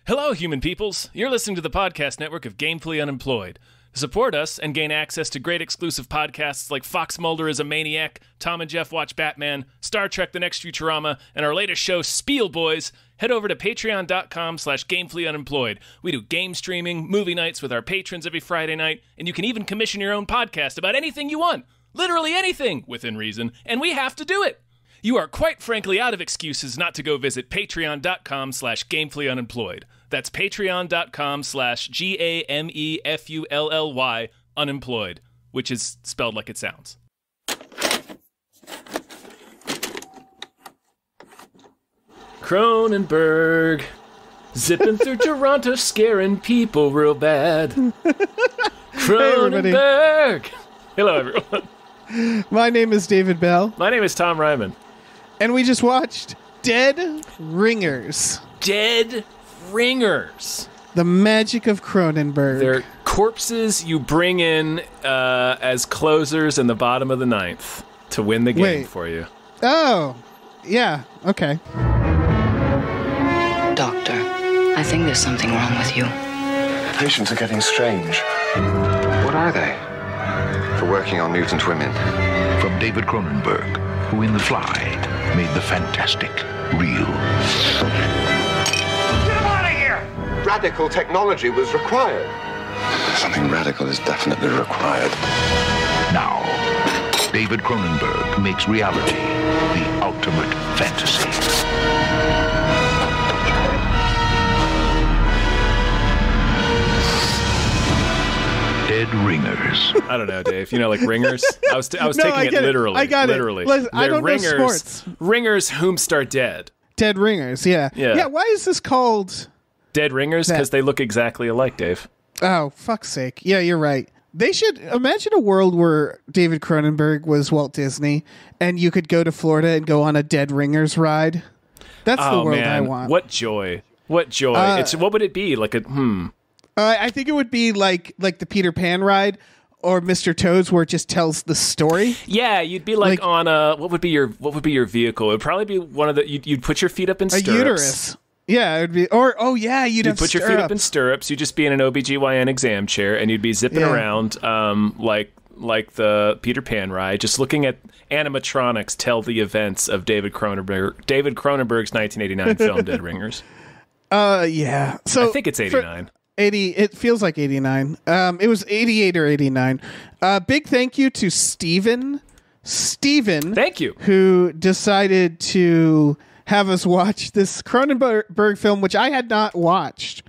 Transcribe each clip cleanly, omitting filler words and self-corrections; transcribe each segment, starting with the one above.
Hello, human peoples. You're listening to the podcast network of Gamefully Unemployed. Support us and gain access to great exclusive podcasts like Fox Mulder is a Maniac, Tom and Jeff Watch Batman, Star Trek The Next Futurama, and our latest show, Spiel Boys. Head over to patreon.com/gamefullyunemployed. We do game streaming, movie nights with our patrons every Friday night, and you can even commission your own podcast about anything you want. Literally anything, within reason, and we have to do it. You are quite frankly out of excuses not to go visit patreon.com/gamefullyunemployed. That's patreon.com/GAMEFULLY unemployed, which is spelled like it sounds. Cronenberg, zipping through Toronto, scaring people real bad. Cronenberg. Hey, hello, everyone. My name is David Bell. My name is Tom Ryman. And we just watched Dead Ringers. Dead Ringers. The magic of Cronenberg. They're corpses you bring in as closers in the bottom of the ninth to win the game for you. Oh, yeah, okay. Doctor, I think there's something wrong with you. Patients are getting strange. What are they? For working on mutant women. From David Cronenberg, who in The Fly made the fantastic real. Get him out of here! Radical technology was required. Something radical is definitely required. Now, David Cronenberg makes reality the ultimate fantasy. Dead Ringers. I don't know, Dave. You know, like ringers? I was taking it literally. I got literally. it. Listen, I don't ringers, know sports. Ringers whomst are dead. Dead Ringers, yeah. Yeah, why is this called... Dead Ringers? Because they look exactly alike, Dave. Oh, fuck's sake. Yeah, you're right. They should imagine a world where David Cronenberg was Walt Disney and you could go to Florida and go on a Dead Ringers ride. That's the world I want. What joy. What joy. What would it be? Like I think it would be like the Peter Pan ride or Mr. Toad's, where it just tells the story. Yeah, you'd be like on a what would be your vehicle? It would probably be one of the you'd put your feet up in stirrups. A uterus. Yeah, it would be you'd have put your feet up in stirrups. You'd just be in an OBGYN exam chair and you'd be zipping around like the Peter Pan ride, just looking at animatronics tell the events of David Cronenberg's 1989 film Dead Ringers. Yeah. So I think it's 89. 80, it feels like 89. It was 88 or 89. Big thank you to Steven. Thank you. Who decided to have us watch this Cronenberg film, which I had not watched.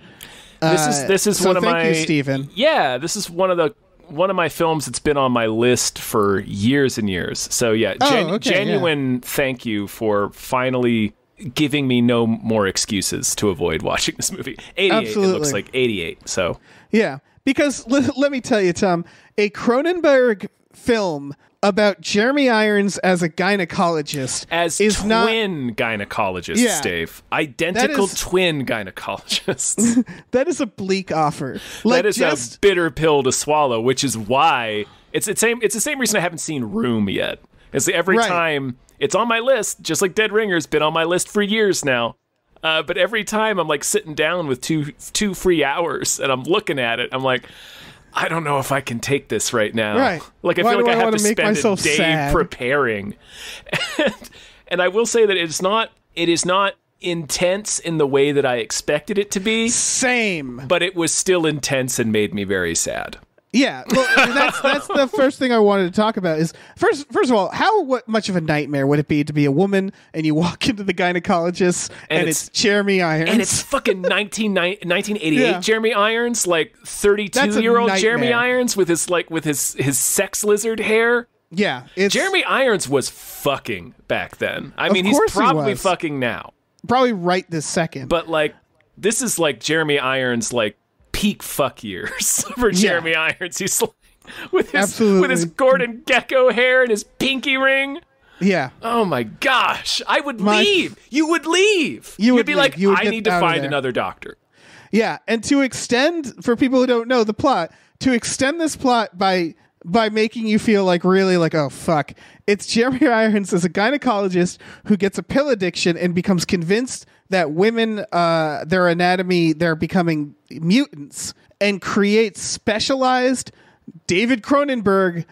This is one of my... Thank you, Steven. Yeah, this is one of my films that's been on my list for years and years. So yeah, genuine thank you for finally giving me no more excuses to avoid watching this movie. 88, Absolutely. It looks like 88, so. Yeah, because let me tell you, Tom, a Cronenberg film about Jeremy Irons as a gynecologist twin gynecologists, Dave. Identical twin gynecologists. That is a bleak offer. That is a bitter pill to swallow, which is why it's the same reason I haven't seen Room yet. It's every time it's on my list, just like Dead Ringers, been on my list for years now. But every time I'm like sitting down with two free hours and I'm looking at it, I'm like, I don't know if I can take this right now. Right. Like I feel like I have to spend a day sad? Preparing. And I will say that it is not intense in the way that I expected it to be. Same. But it was still intense and made me very sad. Yeah, well, that's the first thing I wanted to talk about is first of all, what much of a nightmare would it be to be a woman and you walk into the gynecologist and it's Jeremy Irons and it's fucking 1988 Jeremy Irons, like 32-year-old Jeremy Irons with his sex lizard hair. Yeah, Jeremy Irons was fucking back then. I mean, he's probably fucking now. Probably right this second. But like, this is like Jeremy Irons, like peak fuck years for Jeremy Irons. He's like, with his Gordon Gekko hair and his pinky ring. Yeah. Oh my gosh. I would leave. You would leave. You'd be like, I need to find another doctor. Yeah. And to extend, for people who don't know the plot, to extend this plot by making you feel like really like, oh, fuck. It's Jeremy Irons as a gynecologist who gets a pill addiction and becomes convinced that women, their anatomy, they're becoming mutants, and creates specialized David Cronenberg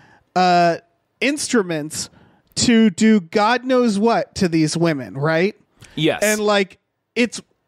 instruments to do God knows what to these women, right? Yes. And like,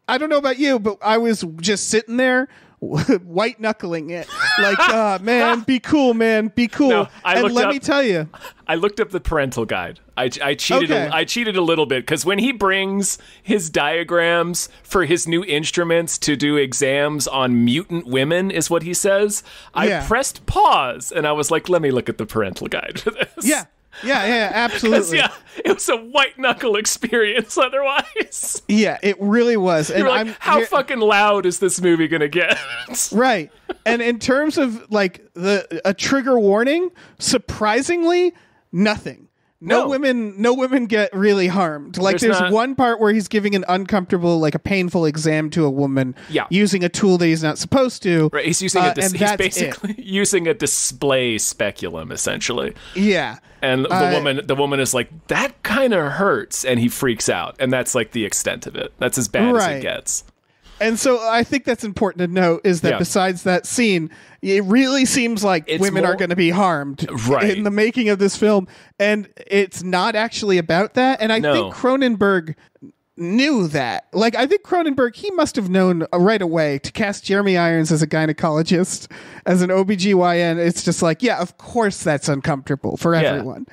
I don't know about you, but I was just sitting there white knuckling it, like, man, be cool, man, be cool. No, and let me tell you, I looked up the parental guide. I cheated. Okay. I cheated a little bit because when he brings his diagrams for his new instruments to do exams on mutant women, is what he says. I pressed pause and I was like, let me look at the parental guide for this. Yeah, absolutely. Yeah, it was a white knuckle experience otherwise. Yeah, it really was. And like, how fucking loud is this movie gonna get? Right. And in terms of like a trigger warning, surprisingly, nothing. No women get really harmed. Like there's one part where he's giving an uncomfortable, like a painful exam to a woman using a tool that he's not supposed to. Right, he's using he's basically using a display speculum, essentially. Yeah. And the woman is like, that kind of hurts, and he freaks out, and that's like the extent of it. That's as bad as it gets. And so I think that's important to note is that besides that scene, it really seems like women are going to be harmed in the making of this film. And it's not actually about that. And I think Cronenberg knew that. Like, I think Cronenberg, he must have known right away to cast Jeremy Irons as a gynecologist, as an OBGYN. It's just like, yeah, of course that's uncomfortable for everyone.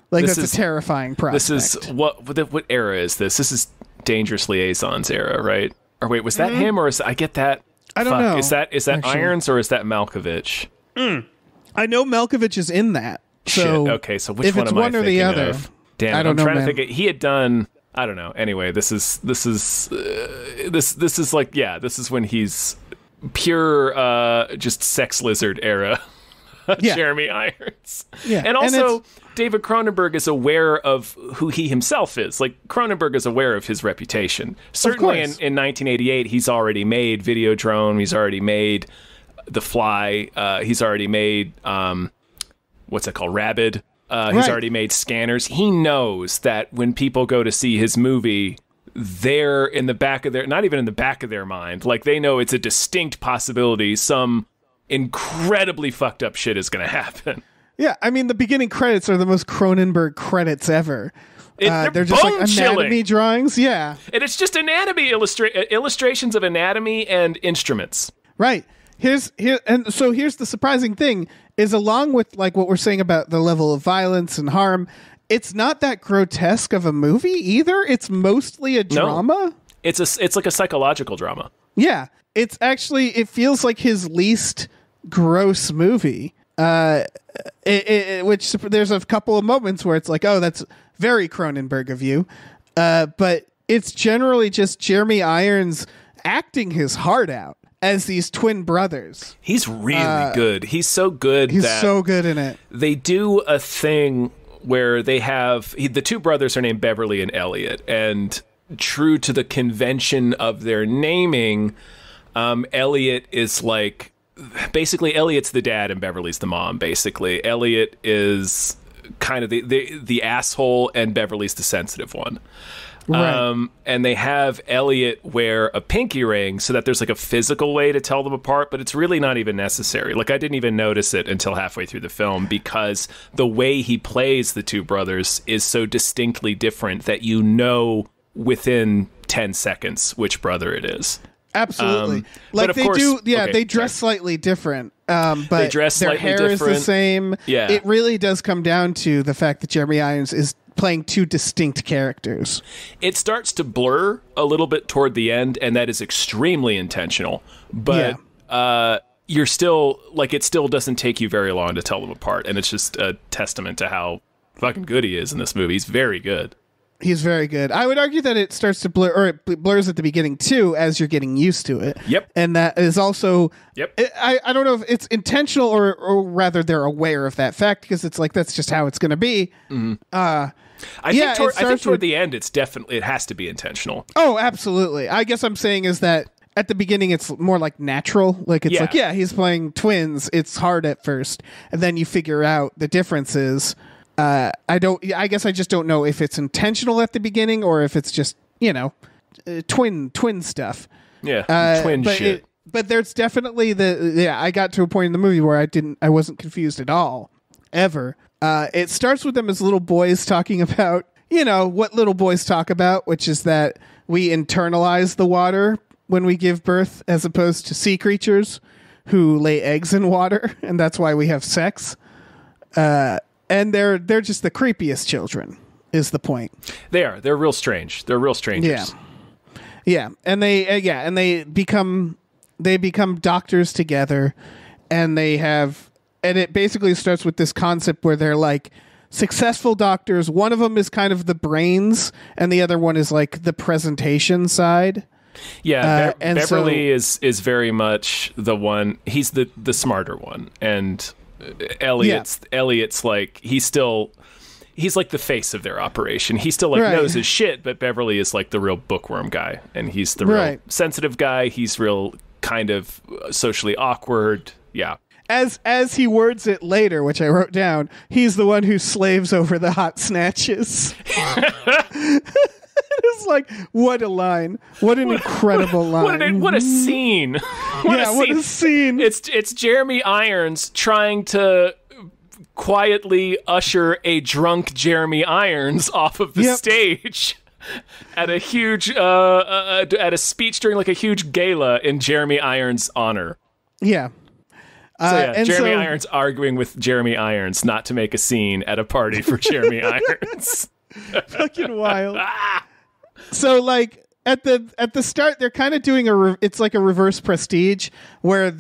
Like, that's a terrifying prospect. This is, what era is this? This is Dangerous Liaisons era, right? Or wait, was that him, or I get that? I don't know. Is that actually Irons, or is that Malkovich? I know Malkovich is in that. So shit. Okay, so which one am I thinking of? Damn, I'm trying to think. He had done. I don't know. Anyway, this is like, this is when he's pure just sex lizard era. Jeremy Irons. Yeah. And also, David Cronenberg is aware of who he himself is. Like, Cronenberg is aware of his reputation. Certainly in 1988, he's already made Videodrome. He's already made The Fly. He's already made, what's that called? Rabid. He's already made Scanners. He knows that when people go to see his movie, they're in the back of their, not even in the back of their mind, like they know it's a distinct possibility some incredibly fucked up shit is going to happen. Yeah, I mean, the beginning credits are the most Cronenberg credits ever. They're just like anatomy drawings. Yeah. And it's just anatomy illustrations of anatomy and instruments. Right. Here's the surprising thing is, along with like what we're saying about the level of violence and harm, it's not that grotesque of a movie either. It's mostly a drama. No. It's like a psychological drama. Yeah. It's actually, it feels like his least gross movie. Which there's a couple of moments where it's like, oh, that's very Cronenberg of you. But it's generally just Jeremy Irons acting his heart out as these twin brothers. He's really good. He's so good. He's so good in it. They do a thing where they have, the two brothers are named Beverly and Elliot, and true to the convention of their naming, Elliot is like, basically Elliot's the dad and Beverly's the mom. Basically, Elliot is kind of the asshole and Beverly's the sensitive one. Right. And they have Elliot wear a pinky ring so that there's like a physical way to tell them apart, but it's really not even necessary. Like, I didn't even notice it until halfway through the film, because the way he plays the two brothers is so distinctly different that you know within 10 seconds which brother it is. Absolutely. Like, they do, they dress slightly different, but they dress their hair different. Is the same. Yeah. It really does come down to the fact that Jeremy Irons is playing two distinct characters. It starts to blur a little bit toward the end, and that is extremely intentional. But you're still, like, it still doesn't take you very long to tell them apart, and it's just a testament to how fucking good he is in this movie. He's very good. He's very good. I would argue that it starts to blur, or it blurs at the beginning too, as you're getting used to it. Yep. And that is also, I don't know if it's intentional or rather they're aware of that fact, because it's like, that's just how it's going to be. Mm-hmm. I think toward the end, it has to be intentional. Oh, absolutely. I guess I'm saying is that at the beginning, it's more like natural. Like, it's like, he's playing twins. It's hard at first. And then you figure out the differences. I guess I just don't know if it's intentional at the beginning or if it's just, twin stuff. Yeah, twin shit. But there's definitely I got to a point in the movie where I wasn't confused at all, ever. It starts with them as little boys talking about, what little boys talk about, which is that we internalize the water when we give birth, as opposed to sea creatures who lay eggs in water, and that's why we have sex. And they're just the creepiest children, is the point. They're real strange. They're real strangers. Yeah, and they become doctors together, and it basically starts with this concept where they're like successful doctors. One of them is kind of the brains, and the other one is like the presentation side. Yeah, Beverly is very much the one. He's the smarter one, and Elliot's like he's like the face of their operation. He still knows his shit, but Beverly is like the real bookworm guy, and he's the real sensitive guy. He's real kind of socially awkward. Yeah. As he words it later, which I wrote down, he's the one who slaves over the hot snatches. It's like, what a line. What an incredible line. What a scene. What a scene. It's Jeremy Irons trying to quietly usher a drunk Jeremy Irons off of the stage at a huge at a speech during like a huge gala in Jeremy Irons' honor. Yeah. Jeremy Irons arguing with Jeremy Irons not to make a scene at a party for Jeremy Irons. Fucking wild. So like at the start, they're kind of doing it's like a reverse Prestige, where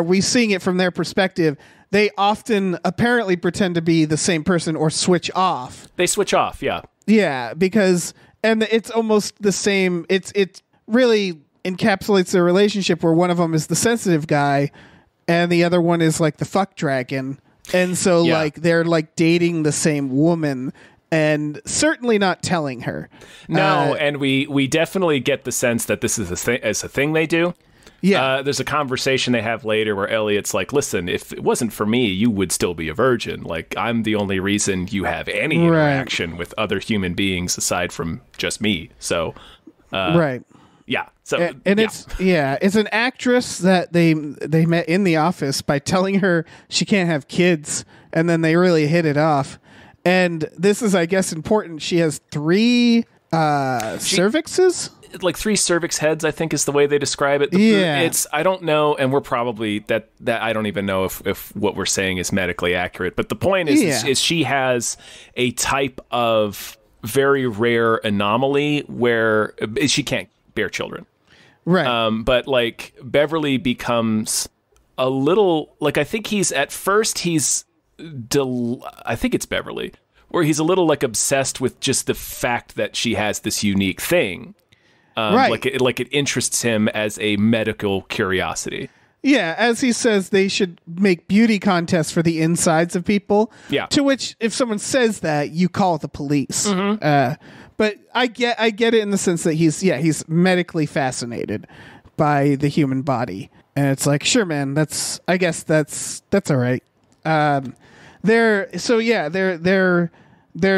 we seeing it from their perspective. They often apparently pretend to be the same person or switch off. They switch off, yeah. Yeah, because it's almost the same. It really encapsulates their relationship where one of them is the sensitive guy and the other one is like the fuck dragon. And so like they're like dating the same woman and certainly not telling her. No, and we definitely get the sense that this is a thing they do. Yeah. There's a conversation they have later where Elliot's like, listen, if it wasn't for me, you would still be a virgin. Like, I'm the only reason you have any interaction with other human beings aside from just me. So, right. Yeah. So, and it's an actress that they met in the office by telling her she can't have kids, and then they really hit it off. And this is, I guess, important. She has 3 cervixes. Like 3 cervix heads, I think is the way they describe it. I don't know, and we're probably that I don't even know if what we're saying is medically accurate. But the point is she has a type of very rare anomaly where she can't bear children. Right. But like Beverly becomes a little like I think I think it's Beverly, where he's a little like obsessed with just the fact that she has this unique thing. Like it interests him as a medical curiosity. Yeah, as he says, they should make beauty contests for the insides of people. Yeah. To which, if someone says that, you call the police. Mm-hmm. But I get it in the sense that he's medically fascinated by the human body, and it's like, sure, man, I guess that's all right. They're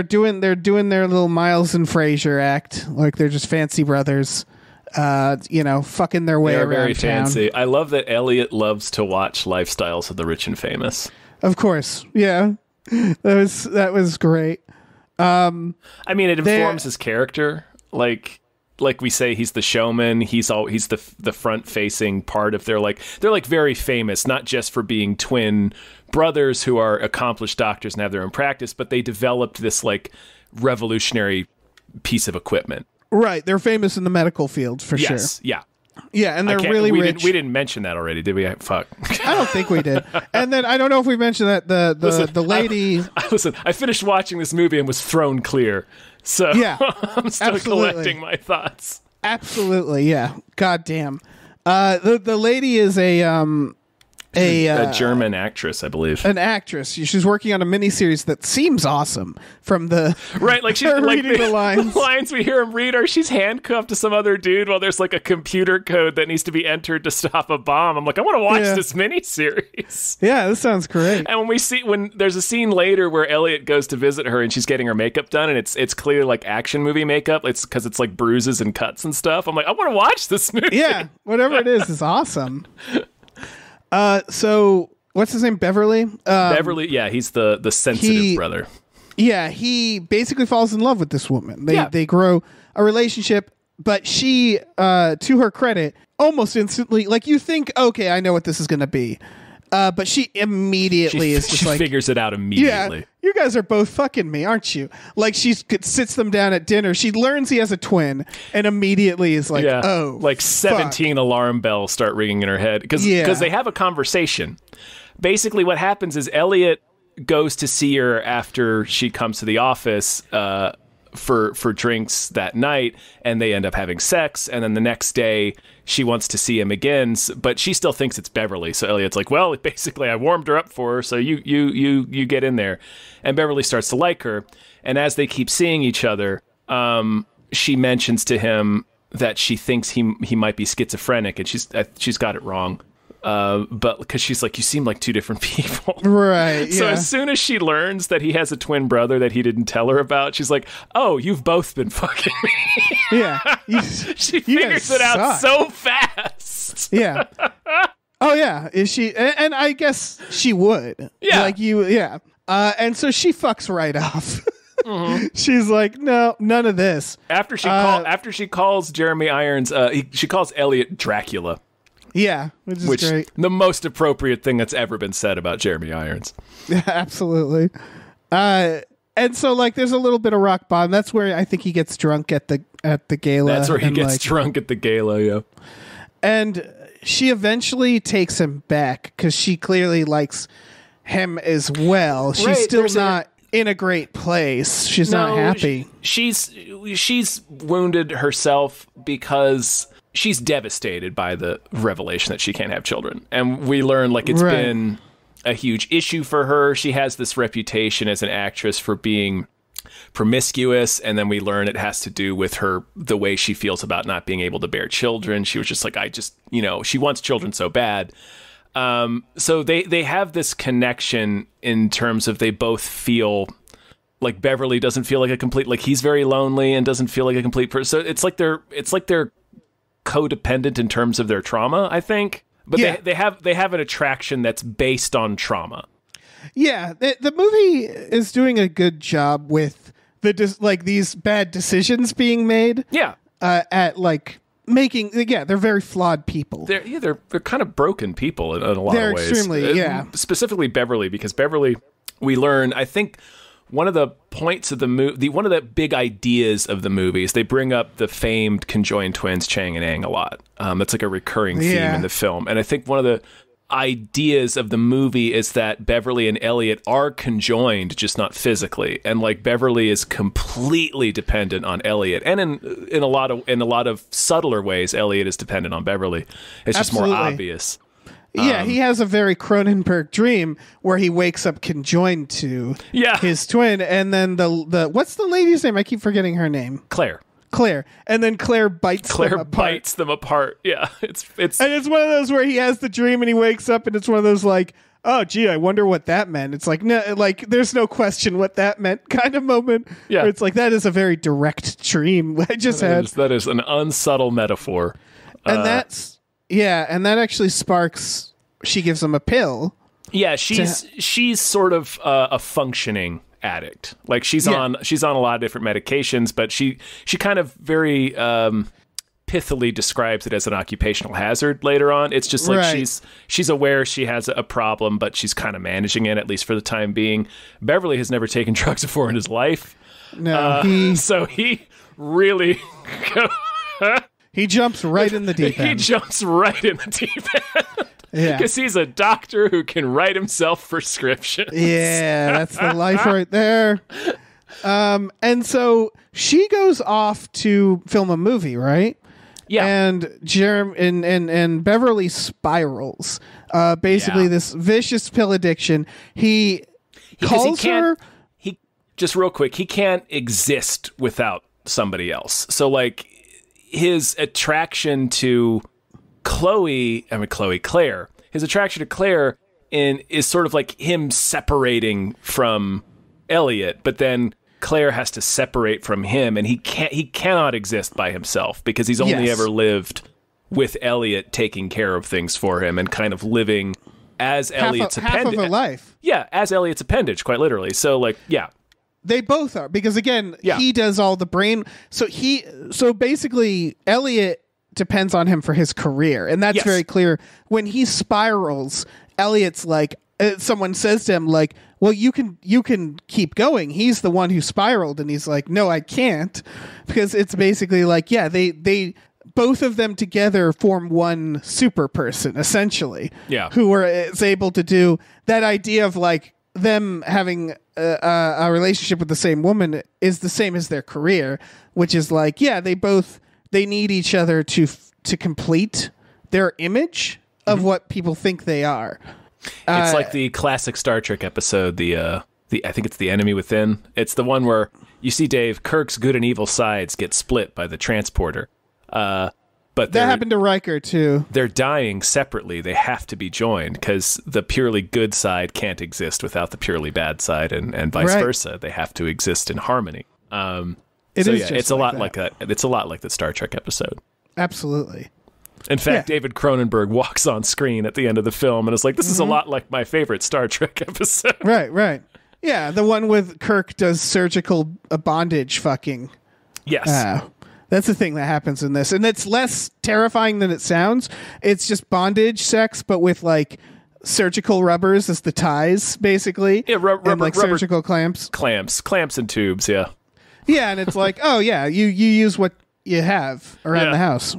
doing their little Miles and Frasier act, like they're just fancy brothers, fucking their way around very town. Fancy. I love that Elliot loves to watch Lifestyles of the Rich and Famous. Of course, yeah, that was great. I mean, it informs his character. Like we say, he's the showman. He's the front facing part of they're like very famous, not just for being twin brothers who are accomplished doctors and have their own practice, but they developed this like revolutionary piece of equipment. Right. They're famous in the medical field for sure. Yeah. Yeah, and they're really rich. We didn't mention that already, did we? Fuck. I don't think we did. And then I don't know if we mentioned that the lady. I finished watching this movie and was thrown clear. So yeah, I'm still collecting my thoughts. Absolutely, yeah. God damn. The lady is a German actress, I believe. An actress. She's working on a miniseries that seems awesome from the right. Like she's like reading the lines. The lines we hear him read are she's handcuffed to some other dude while there's like a computer code that needs to be entered to stop a bomb. I'm like, I want to watch this miniseries. Yeah, this sounds great. And when there's a scene later where Elliot goes to visit her and she's getting her makeup done and it's clear like action movie makeup. It's because it's like bruises and cuts and stuff. I'm like, I want to watch this movie. Yeah, whatever it is awesome. So what's his name? Beverly? Beverly, yeah, he's the sensitive brother. Yeah, he basically falls in love with this woman. They grow a relationship, but she, to her credit, almost instantly, like you think, okay, I know what this is going to be. But she immediately is just she figures it out immediately. Yeah, you guys are both fucking me, aren't you? Like she sits them down at dinner. She learns he has a twin and immediately is like, oh, like 17 alarm bells start ringing in her head because they have a conversation. Basically, what happens is Elliot goes to see her after she comes to the office for drinks that night, and they end up having sex. And then the next day, she wants to see him again, but she still thinks it's Beverly. So Elliot's like, well, basically, I warmed her up for her, so you get in there. And Beverly starts to like her. And as they keep seeing each other, she mentions to him that she thinks he might be schizophrenic, and she's got it wrong. But because she's like, you seem like two different people. Right. So as soon as she learns that he has a twin brother that he didn't tell her about, she's like, oh, you've both been fucking me. Yeah. She figures it out so fast. Yeah. Oh, yeah. Is she? And I guess she would. Yeah. Like you. Yeah. And so she fucks right off. Mm-hmm. She's like, no, none of this. After she calls Jeremy Irons, she calls Elliot Dracula. Yeah, which is great. The most appropriate thing that's ever been said about Jeremy Irons. Yeah, absolutely. And so like there's a little bit of rock bottom. That's where I think he gets drunk at the gala. That's where he gets drunk at the gala, yeah. And she eventually takes him back because she clearly likes him as well. She's still not in a great place. She's not happy. She's wounded herself because she's devastated by the revelation that she can't have children. And we learn like it's been a huge issue for her. She has this reputation as an actress for being promiscuous, and then we learn it has to do with the way she feels about not being able to bear children. She was just like, she wants children so bad. So they have this connection in terms of they both feel like Beverly doesn't feel like a complete, like he's very lonely and doesn't feel like a complete person. So it's like they're codependent in terms of their trauma, I think. But they have an attraction that's based on trauma. Yeah, the movie is doing a good job with these bad decisions being made. Yeah, at like making. Yeah, they're very flawed people. They're kind of broken people in a lot of ways. They're extremely specifically Beverly, because Beverly, we learn, I think. One of the points of the movie, one of the big ideas of the movie is they bring up the famed conjoined twins Chang and Ang a lot. That's like a recurring theme in the film. And I think one of the ideas of the movie is that Beverly and Elliot are conjoined, just not physically. And like Beverly is completely dependent on Elliot. And in a lot of subtler ways, Elliot is dependent on Beverly. It's just more obvious. Yeah, he has a very Cronenberg dream where he wakes up conjoined to his twin, and then the what's the lady's name? I keep forgetting her name. Claire, and then Claire bites them apart. Yeah, it's one of those where he has the dream and he wakes up and it's one of those like, oh gee, I wonder what that meant. It's like no, like there's no question what that meant kind of moment. Yeah, where it's like that is a very direct dream I just had. That is an unsubtle metaphor, and that's. Yeah, and that actually sparks. She gives him a pill. Yeah, she's sort of a functioning addict. Like she's on a lot of different medications, but she kind of very pithily describes it as an occupational hazard later on. It's just like she's aware she has a problem, but she's kind of managing it, at least for the time being. Beverly has never taken drugs before in his life. No, so he really. He jumps right in the deep end. He jumps right in the deep end. Yeah. Because he's a doctor who can write himself prescriptions. Yeah, that's the life right there. And so she goes off to film a movie, right? Yeah. And and Beverly spirals. Basically, this vicious pill addiction. He calls her. He just real quick. He can't exist without somebody else. So like his attraction to Claire. His attraction to Claire is sort of like him separating from Elliot, but then Claire has to separate from him, and he cannot exist by himself because he's only ever lived with Elliot taking care of things for him and kind of living as Elliot's appendage. Half of a life. Yeah, as Elliot's appendage, quite literally. So like, yeah. They both are, because again, he does all the brain. So basically Elliot depends on him for his career, and that's very clear. When he spirals, Elliot's like, someone says to him like, well, you can keep going. He's the one who spiraled, and he's like, no, I can't, because it's basically like, they both of them together form one super person, essentially. Yeah, who is able to do that idea of like them having a relationship with the same woman is the same as their career, which is like, they need each other to complete their image of what people think they are. It's like the classic Star Trek episode, I think it's The Enemy Within. It's the one where you see Dave, Kirk's good and evil sides get split by the transporter. But that happened to Riker too. They're dying separately. They have to be joined because the purely good side can't exist without the purely bad side, and vice versa. They have to exist in harmony. It's a lot like that. It's a lot like the Star Trek episode. Absolutely. In fact, David Cronenberg walks on screen at the end of the film and is like, this is a lot like my favorite Star Trek episode. Right. Yeah, the one with Kirk does surgical bondage fucking. Yes. That's the thing that happens in this. And it's less terrifying than it sounds. It's just bondage sex, but with like surgical rubbers as the ties, basically. Yeah, rubber, surgical clamps. Clamps and tubes, yeah. Yeah, and it's like, oh yeah, you use what you have around the house.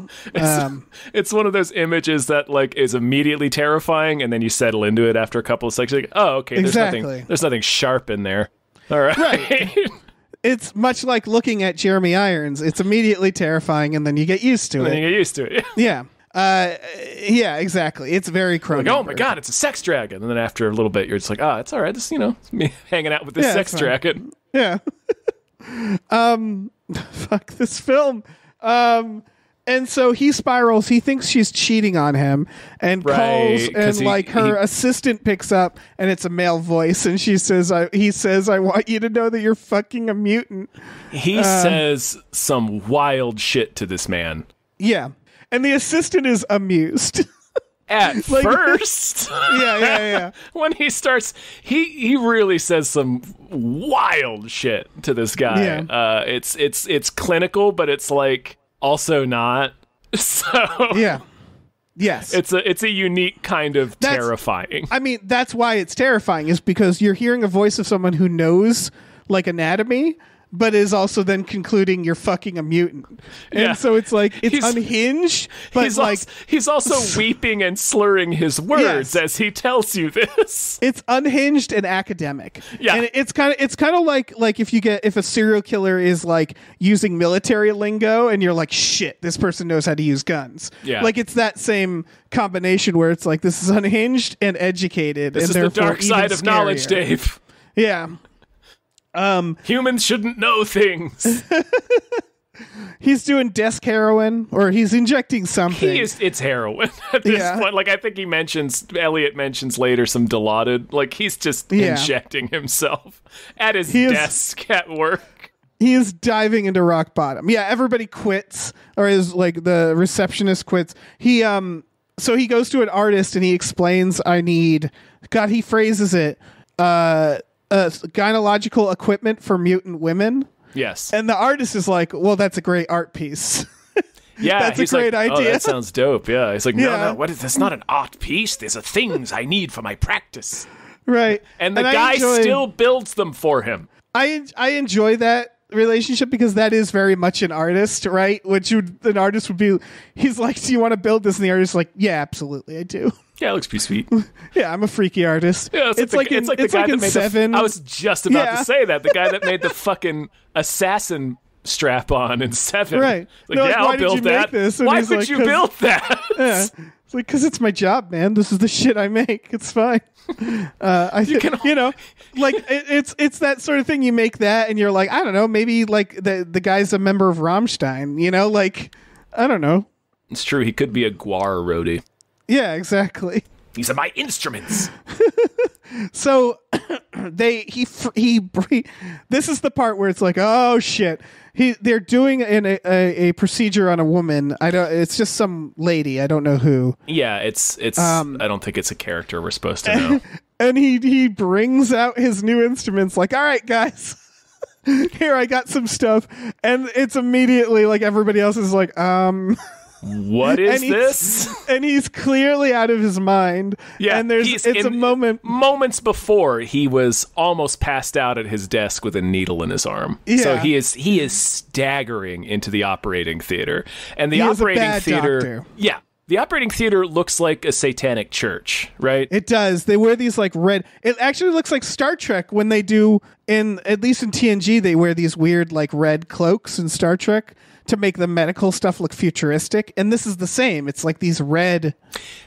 It's one of those images that like is immediately terrifying, and then you settle into it after a couple of seconds. Like, oh, okay, there's nothing sharp in there. All right. It's much like looking at Jeremy Irons. It's immediately terrifying, and then you get used to it. Yeah. Yeah, exactly. It's very Cronenberg. Like, oh my god, it's a sex dragon. And then after a little bit, you're just like, oh, it's all right. This, it's me hanging out with this sex dragon. Yeah. Fuck this film. And so he spirals. He thinks she's cheating on him, and calls, and her assistant picks up, and it's a male voice, and he says, "I want you to know that you're fucking a mutant." He says some wild shit to this man. Yeah, and the assistant is amused. At first. Yeah. When he starts, he really says some wild shit to this guy. Yeah. It's clinical, but it's like also not. So yeah. Yes. It's a unique kind of terrifying. I mean, that's why it's terrifying, is because you're hearing a voice of someone who knows like anatomy, but is also then concluding you're fucking a mutant. And so it's like, it's unhinged, but he's also weeping and slurring his words as he tells you this. It's unhinged and academic. Yeah. And it's kind of like if a serial killer is like using military lingo and you're like, shit, this person knows how to use guns. Yeah. Like it's that same combination where it's like, this is unhinged and educated. This is the dark side of knowledge, Dave. Yeah. Humans shouldn't know things. He's doing desk heroin, or he's injecting something. It's heroin at this point. Like I think Elliot mentions later some Dilaudid. Like he's just injecting himself at his desk at work. He is diving into rock bottom. Yeah, everybody quits, or is like the receptionist quits. So he goes to an artist and he explains, he phrases it, gynecological equipment for mutant women. Yes. And the artist is like, well, that's a great art piece. Yeah, that's a great idea. Oh, that sounds dope. Yeah. He's like, no, that's not an art piece. These are things I need for my practice. Right. And the guy still builds them for him. I enjoy that relationship because that is very much an artist, right? An artist would be, he's like, do you want to build this? And the artist is like, yeah, absolutely, I do. Yeah, it looks pretty sweet. Yeah, I'm a freaky artist. Yeah, it's like the guy that made Seven. I was just about to say that. The guy that made the fucking assassin strap on in 7. Right. Like, yeah, I'll build that. Why would you build that? Yeah. It's like, because it's my job, man. This is the shit I make. It's fine. It's that sort of thing. You make that and you're like, I don't know, maybe like the guy's a member of Rammstein, like, I don't know. It's true. He could be a Guar roadie. Yeah, exactly. These are my instruments. So this is the part where it's like, oh shit. They're doing a procedure on a woman. It's just some lady. I don't know who. Yeah, it's I don't think it's a character we're supposed to know. And he brings out his new instruments like, all right, guys, here, I got some stuff. And it's immediately like everybody else is like, what is this? And he's clearly out of his mind. Yeah, and it's a moment. Moments before, he was almost passed out at his desk with a needle in his arm. Yeah. So he is staggering into the operating theater, and the operating theater. Doctor. Yeah, the operating theater looks like a satanic church, right? It does. They wear these like red. It actually looks like Star Trek when they do at least in TNG. They wear these weird like red cloaks in Star Trek to make the medical stuff look futuristic, and this is the same. It's like these red,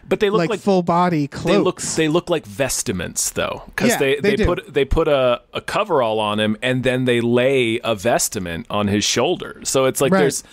but they look like full body cloaks. They look like vestments though, because yeah, they put a coverall on him, and then they lay a vestment on his shoulder. So it's like there's.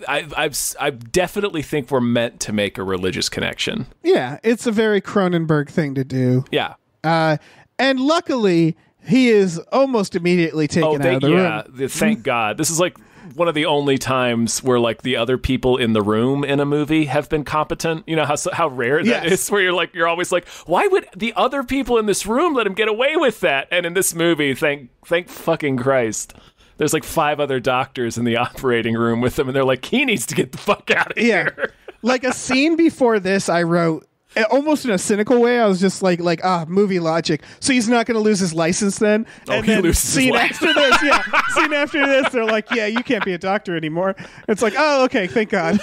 I definitely think we're meant to make a religious connection. Yeah, it's a very Cronenberg thing to do. Yeah, and luckily he is almost immediately taken out of the room. Thank God. This is like one of the only times where like the other people in the room in a movie have been competent. You know how rare that is, where you're always like, why would the other people in this room let him get away with that? And in this movie, thank fucking Christ, there's like 5 other doctors in the operating room with him, and they're like, he needs to get the fuck out of here. Like a scene before this, I wrote almost in a cynical way. I was just like movie logic. So he's not going to lose his license then. And then scene after this, they're like, yeah, you can't be a doctor anymore. It's like, oh, okay, thank God.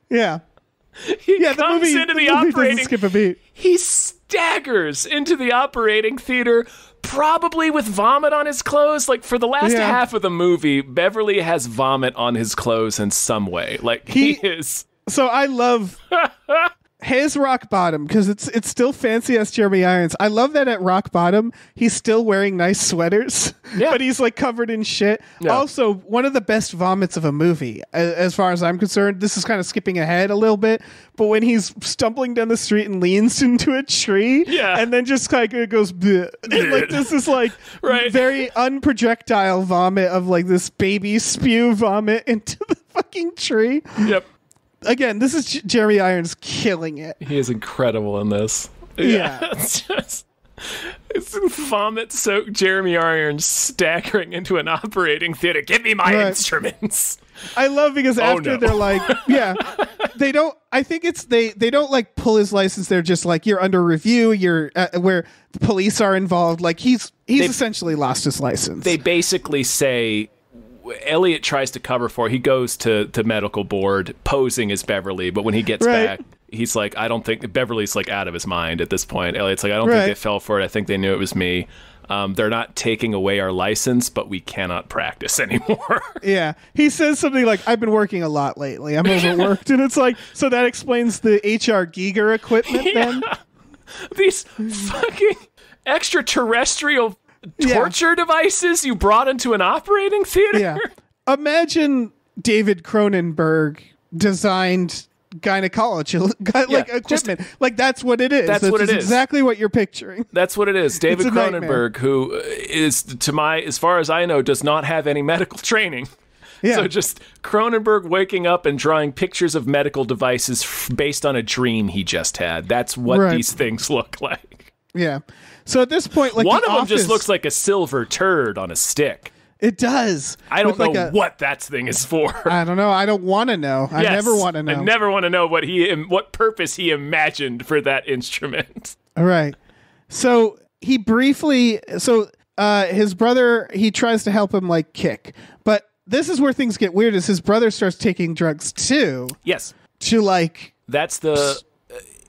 Yeah. He comes into the operating. Skip a beat. He staggers into the operating theater, probably with vomit on his clothes. Like for the last half of the movie, Beverly has vomit on his clothes in some way. Like he is. So I love his rock bottom, because it's still fancy as Jeremy Irons. I love that at rock bottom he's still wearing nice sweaters, but he's like covered in shit. Yeah. Also, one of the best vomits of a movie, as far as I'm concerned. This is kind of skipping ahead a little bit, but when he's stumbling down the street and leans into a tree, and then just like it goes, bleh. And like this is like very unprojectile vomit of like this baby spew vomit into the fucking tree. Yep. Again, this is Jeremy Irons killing it. He is incredible in this. Yeah. It's vomit-soaked Jeremy Irons staggering into an operating theater. Give me my instruments. I love because after they're like, they don't, I think it's, they don't like pull his license. They're just like, you're under review. You're where the police are involved. Like he's essentially lost his license. They basically say, Elliot tries to cover for, he goes to medical board posing as Beverly, but when he gets back, he's like, I don't think, Beverly's like out of his mind at this point. Elliot's like, I don't think they fell for it. I think they knew it was me. They're not taking away our license, but we cannot practice anymore. Yeah. He says something like, I've been working a lot lately. I'm overworked. And it's like, so that explains the H.R. Giger equipment then? These fucking extraterrestrial torture devices you brought into an operating theater? Yeah. Imagine David Cronenberg designed gynecology equipment. Like that's what it is. That's what it is. Exactly what you're picturing. That's what it is. David Cronenberg, who is, as far as I know, does not have any medical training. Yeah. So just Cronenberg waking up and drawing pictures of medical devices based on a dream he just had. That's what these things look like. Yeah. So at this point, like one of them just looks like a silver turd on a stick. It does. I don't know what that thing is for. I don't know. I don't want to know. I never want to know. I never want to know what purpose he imagined for that instrument. All right. So he briefly, his brother, he tries to help him like kick, but this is where things get weird. Is his brother starts taking drugs too? Yes. To like that's the.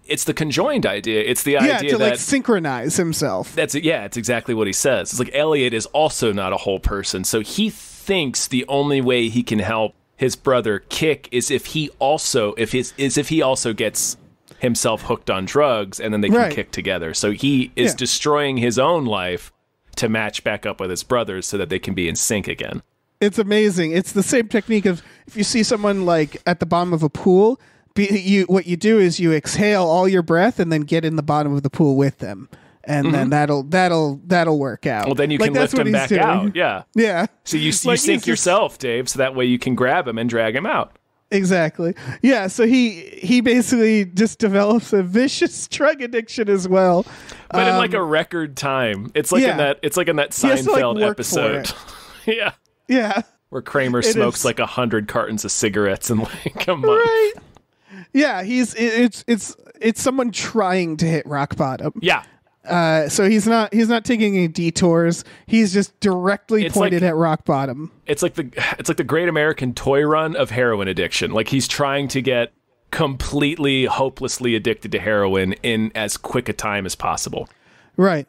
it's the conjoined idea. It's the idea to that like synchronize himself. That's it. Yeah, it's exactly what he says. It's like Elliot is also not a whole person, so he thinks the only way he can help his brother kick is if he also gets himself hooked on drugs, and then they can kick together. So he is destroying his own life to match back up with his brothers so that they can be in sync again. It's amazing. It's the same technique of if you see someone like at the bottom of a pool, what you do is you exhale all your breath and then get in the bottom of the pool with them. And then that'll work out. Well, then you can lift him back out. Yeah. Yeah. So you sync yourself, Dave, so that way you can grab him and drag him out. Exactly. Yeah, so he basically just develops a vicious drug addiction as well. But in like a record time. It's like in that Seinfeld episode. Yeah. Yeah. Where Kramer smokes like 100 cartons of cigarettes in like a month. Right. Yeah, it's someone trying to hit rock bottom. Yeah. So he's not taking any detours. He's just directly pointed at rock bottom. It's like the Great American Toy Run of heroin addiction. Like he's trying to get completely hopelessly addicted to heroin in as quick a time as possible. Right.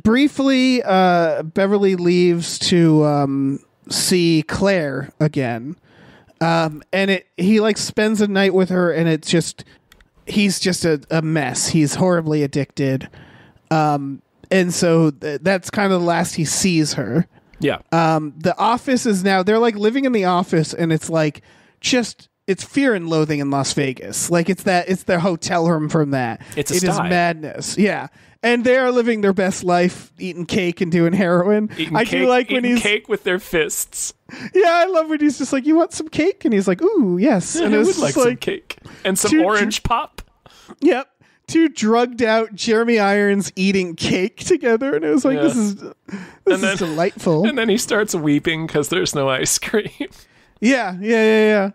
Briefly, Beverly leaves to see Claire again. And he like spends a night with her, and it's just he's just a mess. He's horribly addicted. And so that's kind of the last he sees her. Yeah. The office is now, they're like living in the office, and it's like it's Fear and Loathing in Las Vegas. Like it's their hotel room from that. It is madness. Yeah. And they are living their best life, eating cake and doing heroin. Eating cake with their fists. Yeah, I love when he's just like, "You want some cake?" And he's like, "Ooh, yes." Yeah, and I would like some cake and some orange pop. Yep, two drugged out Jeremy Irons eating cake together, and it was like, this is delightful. And then he starts weeping because there's no ice cream. Yeah.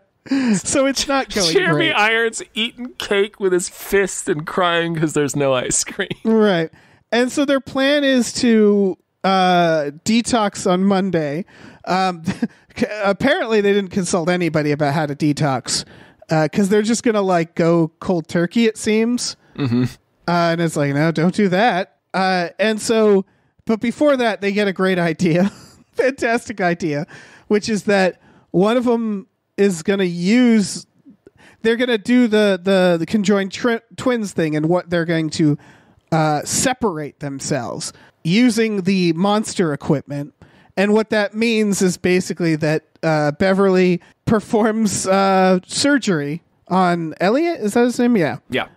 So it's not going Jeremy great. Irons eating cake with his fist and crying because there's no ice cream. Right. And so their plan is to detox on Monday. Apparently they didn't consult anybody about how to detox because they're just going to like go cold turkey, it seems. Mm-hmm. And it's like, no, don't do that. And so, but before that, they get a great idea. Fantastic idea, which is that one of them is going to they're going to do the conjoined twins thing, and what they're going to separate themselves using the monster equipment. And what that means is basically that Beverly performs surgery on Elliot. Is that his name? Yeah. Yeah.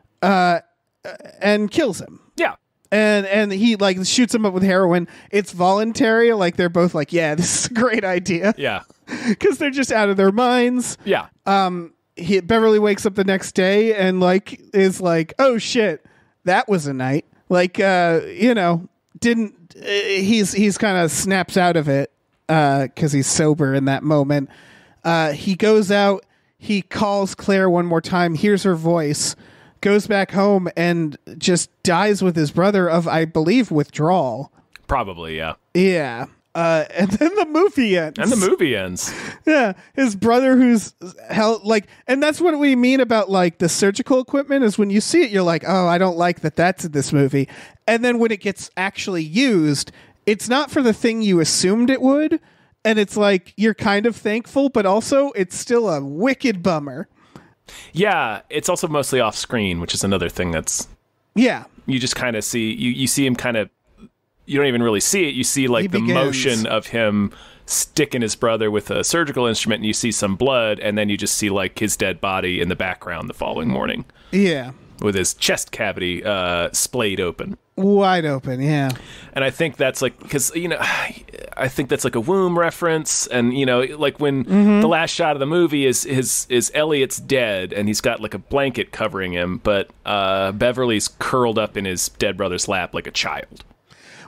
And kills him. Yeah. And he like shoots him up with heroin. It's voluntary. Like they're both like, yeah, this is a great idea. Yeah. Because they're just out of their minds. Yeah. Beverly wakes up the next day and like is like, oh shit, that was a night. Like he's kind of snaps out of it because he's sober in that moment. He goes out, he calls Claire one more time, hears her voice, goes back home, and just dies with his brother of, I believe, withdrawal. Probably, yeah. Yeah. And then the movie ends. Yeah. His brother who's held like, and that's what we mean about like the surgical equipment is when you see it, you're like, oh, I don't like that that's in this movie. And then when it gets actually used, it's not for the thing you assumed it would. And it's like, you're kind of thankful, but also it's still a wicked bummer. Yeah. It's also mostly off screen, which is another thing that's, yeah. You just kind of see, you see him kind of, you don't even really see it. You see like the motion of him sticking his brother with a surgical instrument, and you see some blood, and then you just see like his dead body in the background the following morning. Yeah. With his chest cavity splayed open. Wide open, yeah. And I think that's like, because, I think that's like a womb reference. And, like when the last shot of the movie is Elliot's dead, and he's got like a blanket covering him, but Beverly's curled up in his dead brother's lap like a child.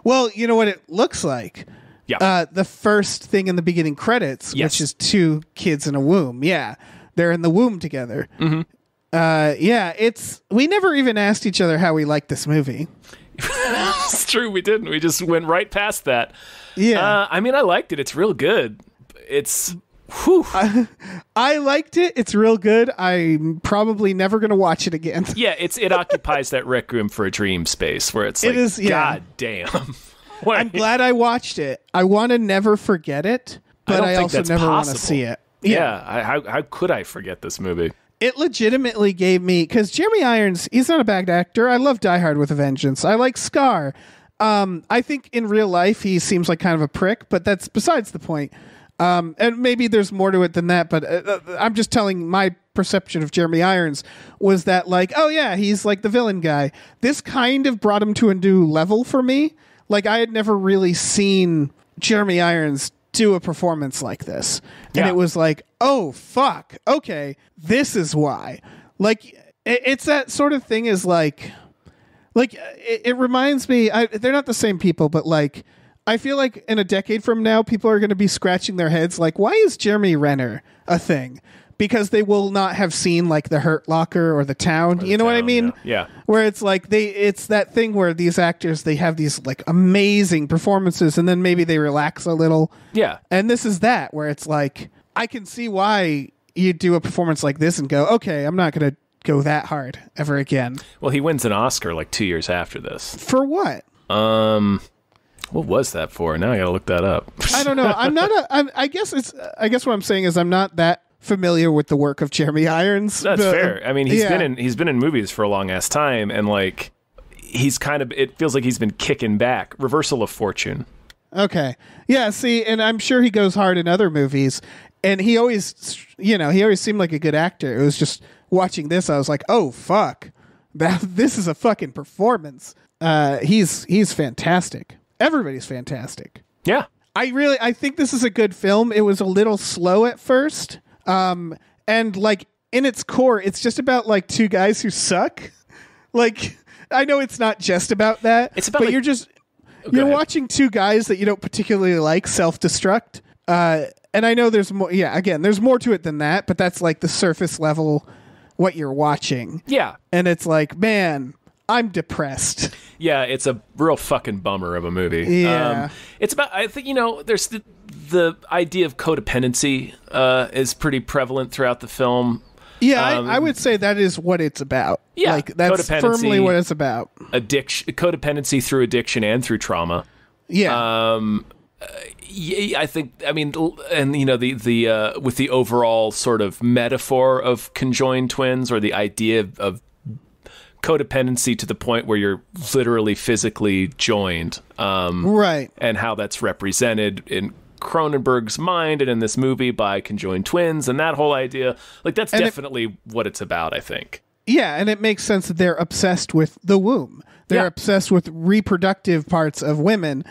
Well, you know what it looks like? Yeah. The first thing in the beginning credits, which is two kids in a womb. Yeah. They're in the womb together. Mm-hmm. Yeah, we never even asked each other how we liked this movie. It's true, we didn't. We just went right past that. Yeah. I mean, I liked it. It's real good. I liked it. It's real good. I'm probably never going to watch it again. Yeah, it occupies that Requiem for a Dream space where it's like, God damn. I'm glad I watched it. I want to never forget it, but I also never want to see it. Yeah, how could I forget this movie? It legitimately gave me, because Jeremy Irons, he's not a bad actor. I love Die Hard with a Vengeance. I like Scar. I think in real life he seems like kind of a prick, but that's besides the point. And maybe there's more to it than that, but I'm just telling my perception of Jeremy Irons was that like, oh yeah, he's like the villain guy. This kind of brought him to a new level for me. Like I had never really seen Jeremy Irons do a performance like this. And it was like, oh fuck, okay, this is why. Like it's that sort of thing is like it reminds me, they're not the same people, but like I feel like in a decade from now, people are going to be scratching their heads like, why is Jeremy Renner a thing? Because they will not have seen like The Hurt Locker or The Town. You know what I mean? Yeah. Where it's like it's that thing where these actors, they have these like amazing performances and then maybe they relax a little. Yeah. And this is that where it's like, I can see why you do a performance like this and go, okay, I'm not going to go that hard ever again. Well, he wins an Oscar like 2 years after this. For what? What was that for? Now I gotta look that up. I don't know. I guess what I'm saying is I'm not that familiar with the work of Jeremy Irons. That's fair. I mean, he's been in movies for a long ass time, and like it feels like he's been kicking back. Reversal of Fortune. Okay. Yeah. See, and I'm sure he goes hard in other movies, and he always seemed like a good actor. It was just watching this, I was like, oh fuck, this is a fucking performance. He's fantastic. Everybody's fantastic. Yeah. I think this is a good film. It was a little slow at first. And like in its core, it's just about like two guys who suck. Like, I know it's not just about that. It's about, but like, you're watching two guys that you don't particularly like self-destruct. And I know there's more. Yeah, again, there's more to it than that, but that's like the surface level what you're watching. Yeah. And it's like, man, I'm depressed. Yeah, it's a real fucking bummer of a movie. Yeah. It's about, I think, there's the idea of codependency is pretty prevalent throughout the film. Yeah, I would say that is what it's about. Yeah, like, that's firmly what it's about. Codependency through addiction and through trauma. Yeah. I think, I mean, and the with the overall sort of metaphor of conjoined twins, or the idea of codependency to the point where you're literally physically joined, right? And how that's represented in Cronenberg's mind and in this movie by conjoined twins, and that whole idea, like, that's definitely what it's about, I think. Yeah, and it makes sense that they're obsessed with the womb. They're obsessed with reproductive parts of women,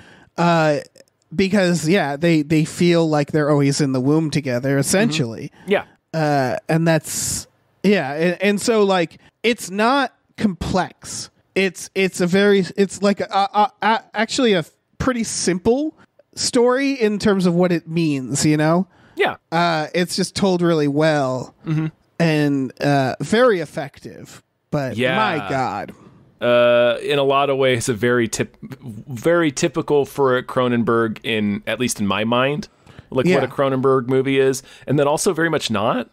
because they feel like they're always in the womb together, essentially. Mm-hmm. Yeah, and that's and so like it's not complex. It's like actually a pretty simple story in terms of what it means, Yeah. It's just told really well, mm-hmm. and very effective. But my God. In a lot of ways, very typical for Cronenberg, at least in my mind, like what a Cronenberg movie is, and then also very much not.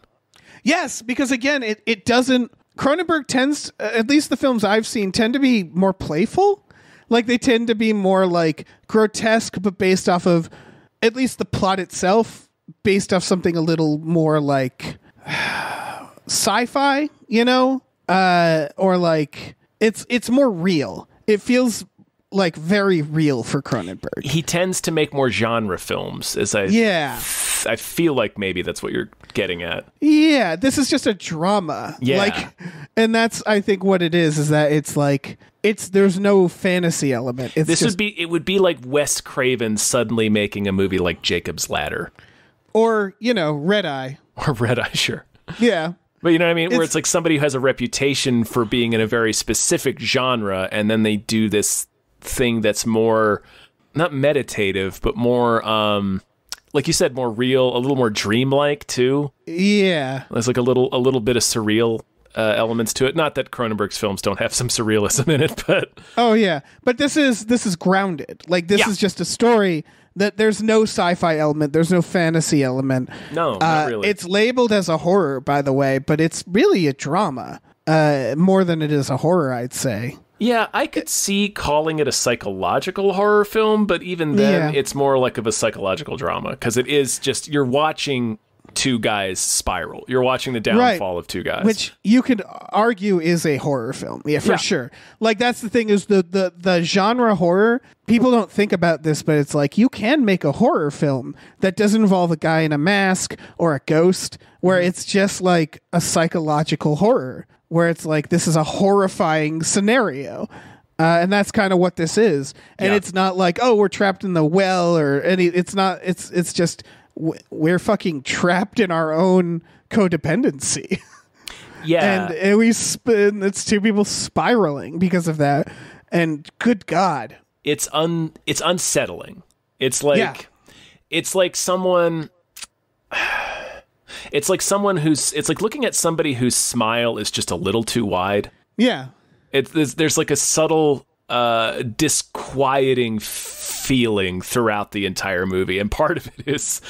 Yes, because again, it doesn't. Cronenberg tends, at least the films I've seen, tend to be more playful. Like, they tend to be more like grotesque, but based off of at least the plot itself, based off something a little more like sci-fi, or like. It's more real. It feels like very real for Cronenberg. He tends to make more genre films, I feel like maybe that's what you're getting at. Yeah, this is just a drama. Yeah. And that's, I think, what it is that it's like, there's no fantasy element. It would be like Wes Craven suddenly making a movie like Jacob's Ladder. Or, Red Eye. Or Red Eye, sure. Yeah. But you know what I mean? Where it's like somebody who has a reputation for being in a very specific genre, and then they do this thing that's more, not meditative, but more, like you said, more real, a little more dreamlike too. Yeah. There's like a little bit of surreal elements to it. Not that Cronenberg's films don't have some surrealism in it, but... Oh, yeah. But this is grounded. Like, this is just a story that there's no sci-fi element, there's no fantasy element. No, not really. It's labeled as a horror, by the way, but it's really a drama more than it is a horror, I'd say. Yeah, I could see calling it a psychological horror film, but even then, it's more like of a psychological drama, because it is just, you're watching two guys spiral. You're watching the downfall of two guys. Which you could argue is a horror film. Yeah, for sure. Like, that's the thing, is the genre horror, people don't think about this, but it's like, you can make a horror film that doesn't involve a guy in a mask or a ghost, where it's just like a psychological horror, where it's like, this is a horrifying scenario. And that's kind of what this is. And it's not like, oh, we're trapped in the well or any, it's not, it's just, we're fucking trapped in our own codependency. Yeah. And it's two people spiraling because of that. And good God. It's unsettling. It's like, it's like someone it's like looking at somebody whose smile is just a little too wide. Yeah. There's like a subtle disquieting feeling throughout the entire movie, and part of it is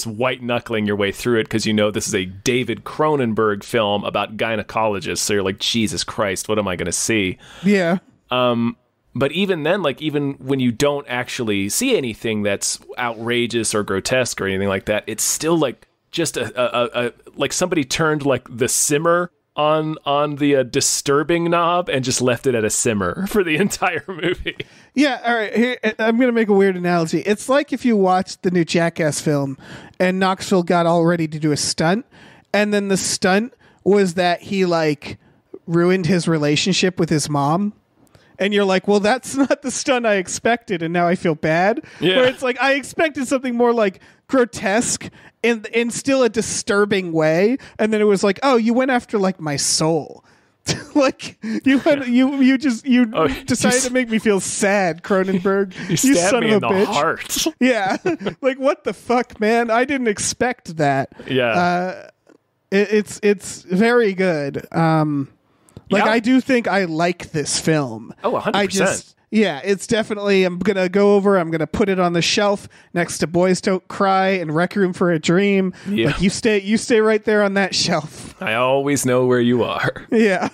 white knuckling your way through it, because you know this is a David Cronenberg film about gynecologists, so you're like, Jesus Christ, what am I going to see? Yeah. But even then, like, even when you don't actually see anything that's outrageous or grotesque or anything like that, it's still like just a like somebody turned like the simmer on the disturbing knob and just left it at a simmer for the entire movie. Yeah, all right. Here, I'm going to make a weird analogy. It's like if you watched the new Jackass film and Knoxville got all ready to do a stunt, and then the stunt was that he like ruined his relationship with his mom. And you're like, well, that's not the stunt I expected, and now I feel bad. Yeah. Where it's like, I expected something more like grotesque in still a disturbing way, and then it was like, oh, you went after like my soul. Like you decided to make me feel sad, Cronenberg. You stabbed me in the heart. Yeah. Like, what the fuck, man? I didn't expect that. Yeah. It's very good. I do think I like this film. Oh, 100%. It's definitely, I'm going to go over, I'm going to put it on the shelf next to Boys Don't Cry and Requiem for a Dream. Yeah. Like, you stay right there on that shelf. I always know where you are. Yeah.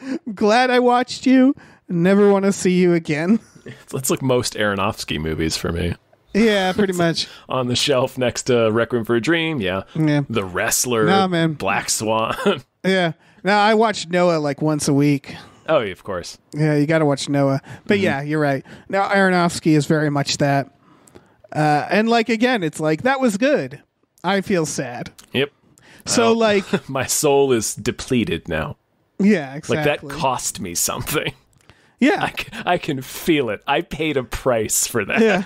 I'm glad I watched you. Never want to see you again. It's like most Aronofsky movies for me. Yeah, pretty much. On the shelf next to Requiem for a Dream. Yeah. The Wrestler. Nah, man. Black Swan. Yeah. Now, I watch Noah like once a week. Oh, of course. Yeah, you got to watch Noah. But yeah, you're right. Now, Aronofsky is very much that. And like, again, it's like, that was good. I feel sad. Yep. So like... my soul is depleted now. Yeah, exactly. Like, that cost me something. Yeah. I can feel it. I paid a price for that. Yeah.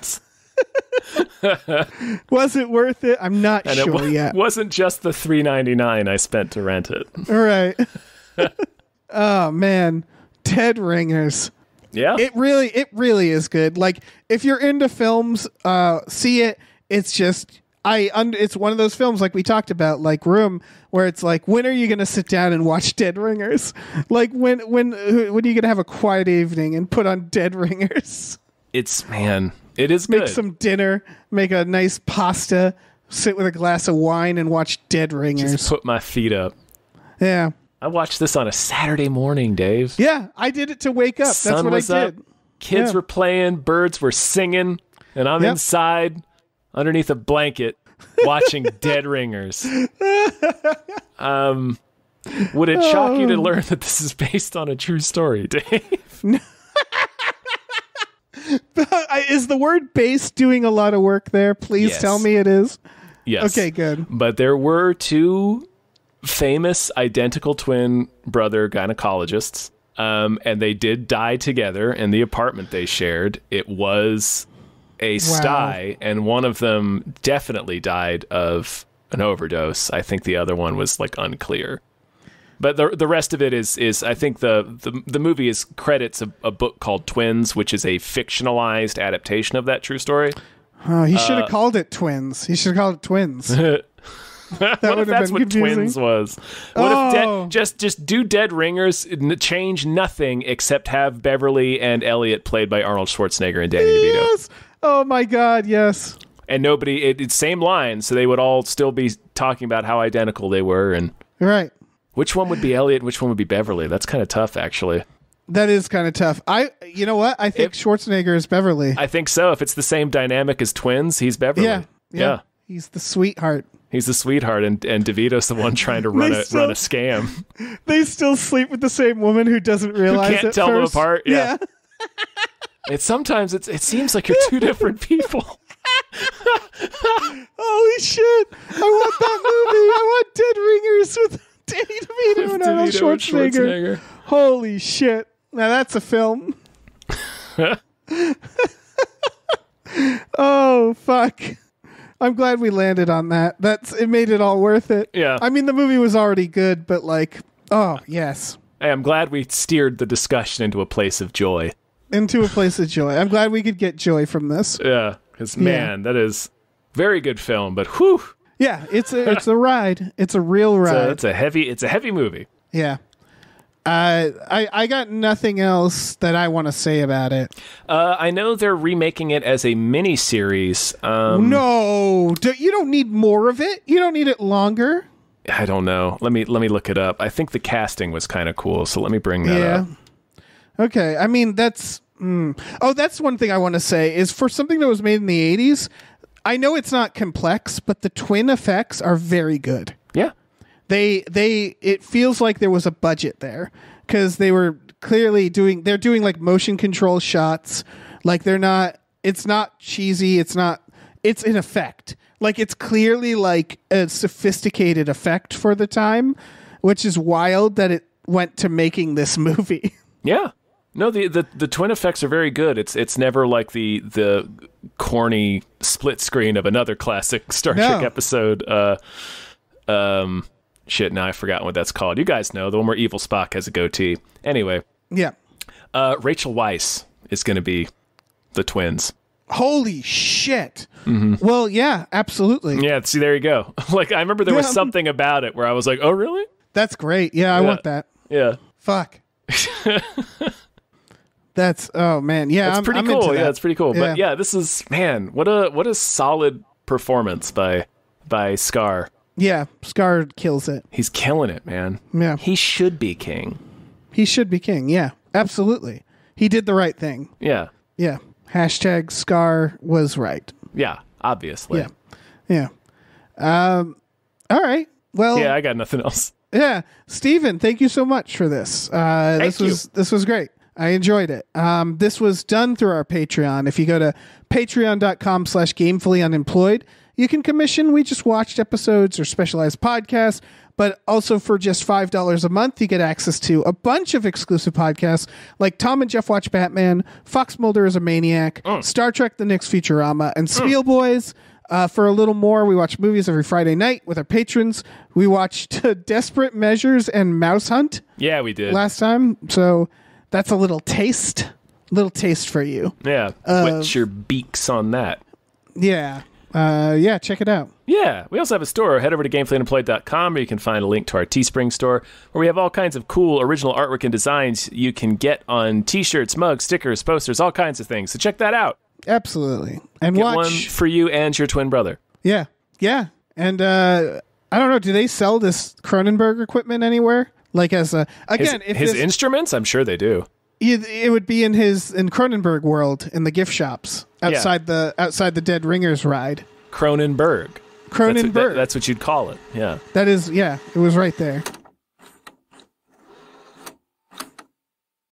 Was it worth it? I'm not sure yet. It wasn't just the $3.99 I spent to rent it. All right. Oh man, Dead Ringers. Yeah, it really is good. Like, if you're into films, see it. It's just it's one of those films like we talked about, like Room, where it's like, when are you going to sit down and watch Dead Ringers? Like, when are you going to have a quiet evening and put on Dead Ringers? It is good. Make some dinner, make a nice pasta, sit with a glass of wine and watch Dead Ringers. Just put my feet up. Yeah. I watched this on a Saturday morning, Dave. Yeah, I did it to wake up. That's what I did. Up, kids were playing, birds were singing, and I'm inside underneath a blanket watching Dead Ringers. Would it shock you to learn that this is based on a true story, Dave? Is the word based doing a lot of work there? Please tell me it is. Yes. Okay, good. But there were two famous identical twin brother gynecologists, and they did die together in the apartment they shared. It was a sty, and one of them definitely died of an overdose. I think the other one was like unclear. But the rest of it is I think the movie is credits a book called Twins, which is a fictionalized adaptation of that true story. Oh, he should have called it Twins. He should have called it Twins. What if that's what confusing. Twins was? What if just do Dead Ringers, change nothing except have Beverly and Elliot played by Arnold Schwarzenegger and Danny DeVito? Yes, Oh my God, yes. And nobody, it's same line, so they would all still be talking about how identical they were. And right. Which one would be Elliot and which one would be Beverly? That's kind of tough, actually. That is kind of tough. You know what? I think Schwarzenegger is Beverly. I think so. If it's the same dynamic as twins, he's Beverly. Yeah. He's the sweetheart. He's the sweetheart, and DeVito's the one trying to run a scam. They still sleep with the same woman who doesn't realize Who can't tell them apart. Yeah. Sometimes it seems like you're two different people. Holy shit! I want that movie. I want Dead Ringers with Danny DeVito and Arnold Schwarzenegger. Holy shit! Now that's a film. Oh fuck! I'm glad we landed on that. It made it all worth it. Yeah. I mean, the movie was already good, but oh yes. Hey, I'm glad we steered the discussion into a place of joy. I'm glad we could get joy from this. Yeah, because man, that is very good film. But whew. Yeah, it's a ride. It's a real ride. It's a heavy movie. Yeah. I got nothing else that I want to say about it. I know they're remaking it as a mini-series. No, you don't need more of it. You don't need it longer. I don't know. Let me look it up. I think the casting was kind of cool, so let me bring that up. Okay. I mean, that's one thing I want to say is for something that was made in the 80s, I know it's not complex, but the twin effects are very good. Yeah. It feels like there was a budget there because they were clearly doing like motion control shots. Like it's not cheesy. It's an effect. Like it's clearly like a sophisticated effect for the time, which is wild that it went to making this movie. Yeah. No, the twin effects are very good. It's never like the corny split screen of another classic Star Trek episode. Shit, now I've forgotten what that's called. You guys know, the one where evil Spock has a goatee. Anyway. Yeah. Rachel Weisz is going to be the twins. Holy shit. Mm-hmm. Well, yeah, absolutely. Yeah, see, there you go. Like, I remember there was something about it where I was like, oh, really? That's great. Yeah, I want that. Yeah. Fuck. That's, oh, man. Yeah, it's pretty cool. Yeah, it's pretty cool. Yeah. But yeah, this is, man, what a solid performance by Scar. Yeah, Scar kills it. He's killing it, man. Yeah. He should be king. Yeah, absolutely. He did the right thing. Yeah. Yeah. Hashtag Scar was right. Yeah, obviously. Yeah. All right. Well. Yeah, I got nothing else. Yeah. Steven, thank you so much for this. This was great. I enjoyed it. This was done through our Patreon. If you go to patreon.com/gamefullyunemployed, you can commission We Just Watched episodes or specialized podcasts, but also for just $5 a month, you get access to a bunch of exclusive podcasts like Tom and Jeff Watch Batman, Fox Mulder is a Maniac, Star Trek The Next Futurama, and Spielboys. For a little more, we watch movies every Friday night with our patrons. We watched Desperate Measures and Mouse Hunt. Yeah, we did. Last time. So that's a little taste for you. Yeah. Wet your beaks on that. Yeah. Check it out. Yeah, we also have a store. Head over to gamefullyunemployed.com where you can find a link to our Teespring store where we have all kinds of cool original artwork and designs you can get on t-shirts, mugs, stickers, posters, all kinds of things. So check that out. Absolutely. And get watch one for you and your twin brother. Yeah. And I don't know, do they sell this Cronenberg equipment anywhere? Like as a his instruments? I'm sure they do. It would be in Cronenberg world in the gift shops outside the Dead Ringers ride. Cronenberg. That's what you'd call it. Yeah. That is, it was right there.